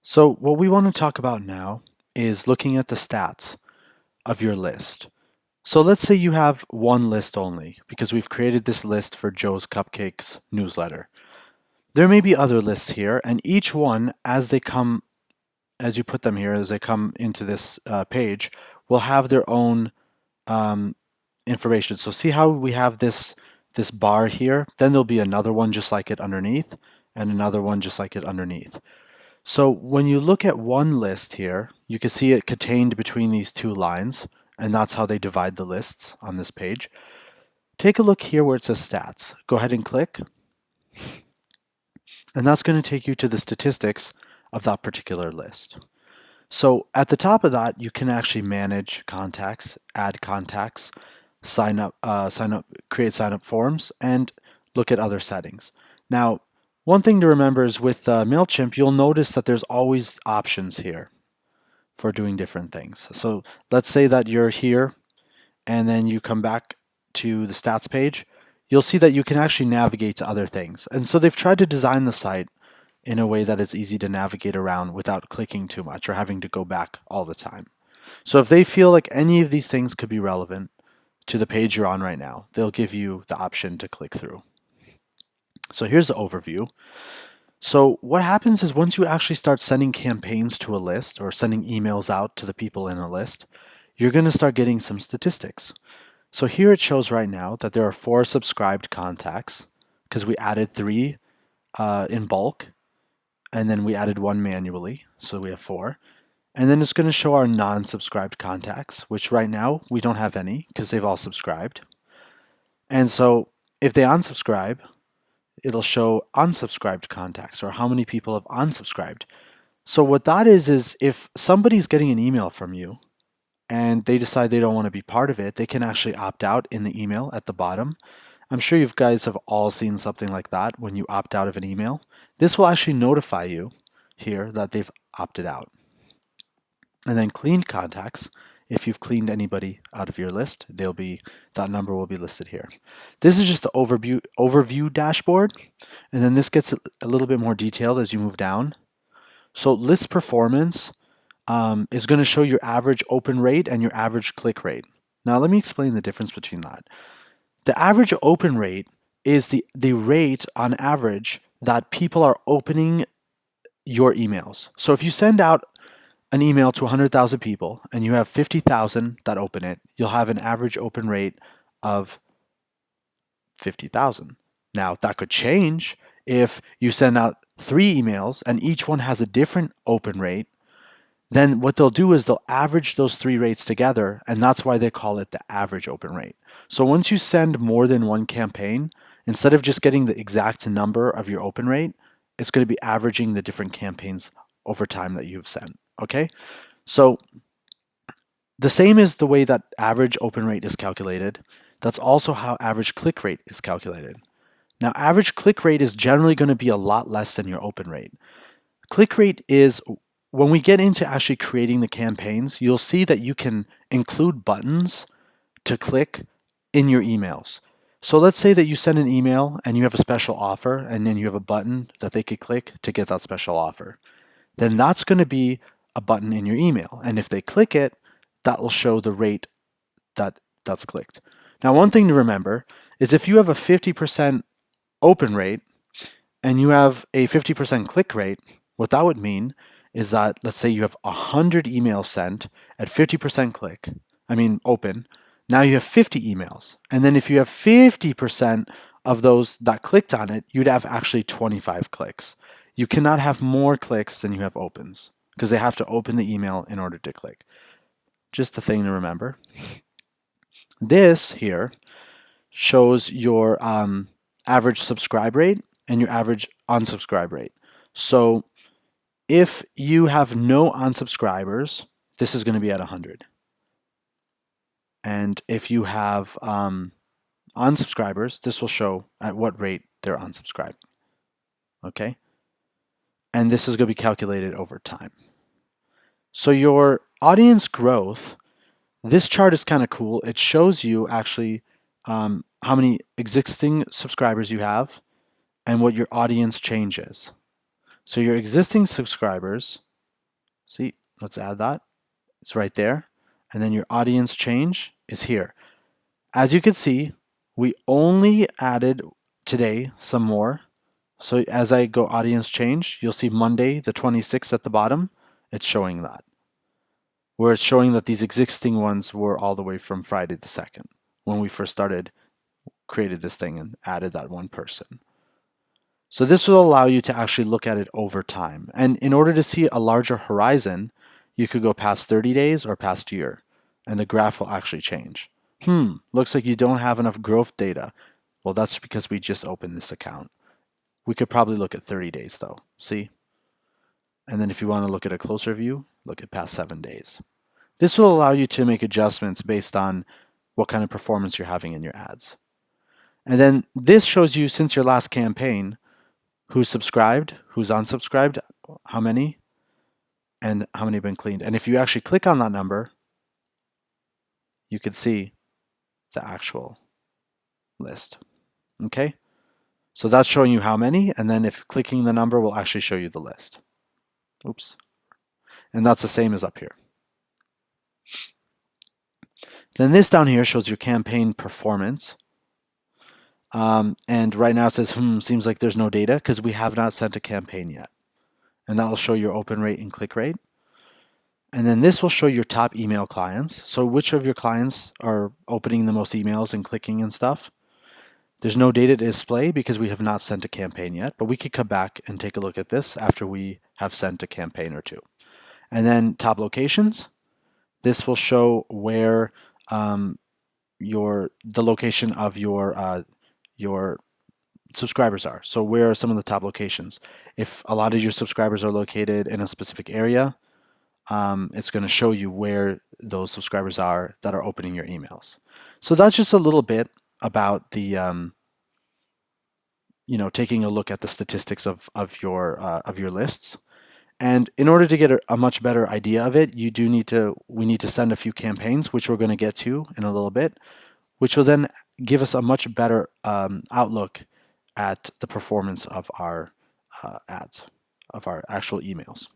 So what we want to talk about now is looking at the stats of your list. So let's say you have one list only because we've created this list for Joe's Cupcakes newsletter. There may be other lists here, and each one, as they come, as you put them here, as they come into this page, will have their own um, information. So see how we have this bar here? Then there'll be another one just like it underneath, and another one just like it underneath. So when you look at one list here, you can see it contained between these two lines, and that's how they divide the lists on this page. Take a look here where it says stats. Go ahead and click, and that's going to take you to the statistics of that particular list. So at the top of that, you can actually manage contacts, add contacts, sign up, create sign up forms, and look at other settings. Now, one thing to remember is with MailChimp, you'll notice that there's always options here for doing different things. So let's say that you're here and then you come back to the stats page. You'll see that you can actually navigate to other things. And so they've tried to design the site in a way that it's easy to navigate around without clicking too much or having to go back all the time. So if they feel like any of these things could be relevant to the page you're on right now, they'll give you the option to click through. So here's the overview. So what happens is once you actually start sending campaigns to a list or sending emails out to the people in a list, you're going to start getting some statistics. So here it shows right now that there are 4 subscribed contacts because we added 3 in bulk and then we added 1 manually. So we have 4. And then it's going to show our non-subscribed contacts, which right now we don't have any because they've all subscribed. And so if they unsubscribe, it'll show unsubscribed contacts or how many people have unsubscribed. So what that is if somebody's getting an email from you and they decide they don't want to be part of it, they can actually opt out in the email at the bottom. I'm sure you guys have all seen something like that when you opt out of an email. This will actually notify you here that they've opted out. And then cleaned contacts, if you've cleaned anybody out of your list, that number will be listed here. This is just the overview dashboard, and then this gets a little bit more detailed as you move down. So list performance is going to show your average open rate and your average click rate. Now let me explain the difference between that. The average open rate is the rate on average that people are opening your emails. So if you send out an email to 100,000 people and you have 50,000 that open it, you'll have an average open rate of 50,000. Now, that could change if you send out 3 emails and each one has a different open rate. Then what they'll do is they'll average those 3 rates together, and that's why they call it the average open rate. So once you send more than one campaign, instead of just getting the exact number of your open rate, it's going to be averaging the different campaigns over time that you've sent. Okay, so the same is the way that average open rate is calculated. That's also how average click rate is calculated. Now, average click rate is generally going to be a lot less than your open rate. Click rate is when we get into actually creating the campaigns, you'll see that you can include buttons to click in your emails. So let's say that you send an email and you have a special offer, and then you have a button that they could click to get that special offer. Then that's going to be a button in your email. And if they click it, that will show the rate that's clicked. Now, one thing to remember is if you have a 50% open rate and you have a 50% click rate, what that would mean is that let's say you have 100 emails sent at 50% open. Now you have 50 emails. And then if you have 50% of those that clicked on it, you'd have actually 25 clicks. You cannot have more clicks than you have opens because they have to open the email in order to click. Just a thing to remember. This here shows your average subscribe rate and your average unsubscribe rate. So if you have no unsubscribers, this is going to be at 100. And if you have unsubscribers, this will show at what rate they're unsubscribing. Okay? And this is going to be calculated over time. So your audience growth, this chart is kind of cool. It shows you actually how many existing subscribers you have and what your audience change is. So your existing subscribers See, let's add that. It's right there. And then your audience change is here. As you can see, we only added today some more. So as I go audience change, you'll see Monday the 26th at the bottom. It's showing that. Where it's showing that these existing ones were all the way from Friday the 2nd when we first created this thing and added that one person. So this will allow you to actually look at it over time. And in order to see a larger horizon, you could go past 30 days or past year, and the graph will actually change. Looks like you don't have enough growth data. Well, that's because we just opened this account. We could probably look at 30 days though, see? And then if you want to look at a closer view, look at past 7 days. This will allow you to make adjustments based on what kind of performance you're having in your ads. And then this shows you since your last campaign, who's subscribed, who's unsubscribed, how many, and how many have been cleaned. And if you actually click on that number, you can see the actual list. Okay? So that's showing you how many, and then if clicking the number will actually show you the list. Oops. And that's the same as up here. Then this down here shows your campaign performance. And right now it says, seems like there's no data because we have not sent a campaign yet. And that will show your open rate and click rate. And then this will show your top email clients. So which of your clients are opening the most emails and clicking and stuff. There's no data to display because we have not sent a campaign yet, but we could come back and take a look at this after we have sent a campaign or two. And then top locations. This will show where the location of your subscribers are. So where are some of the top locations? If a lot of your subscribers are located in a specific area, it's going to show you where those subscribers are that are opening your emails. So that's just a little bit about the taking a look at the statistics of your lists. And in order to get a much better idea of it, we need to send a few campaigns, which we're going to get to in a little bit, which will then give us a much better outlook at the performance of our ads, of our actual emails.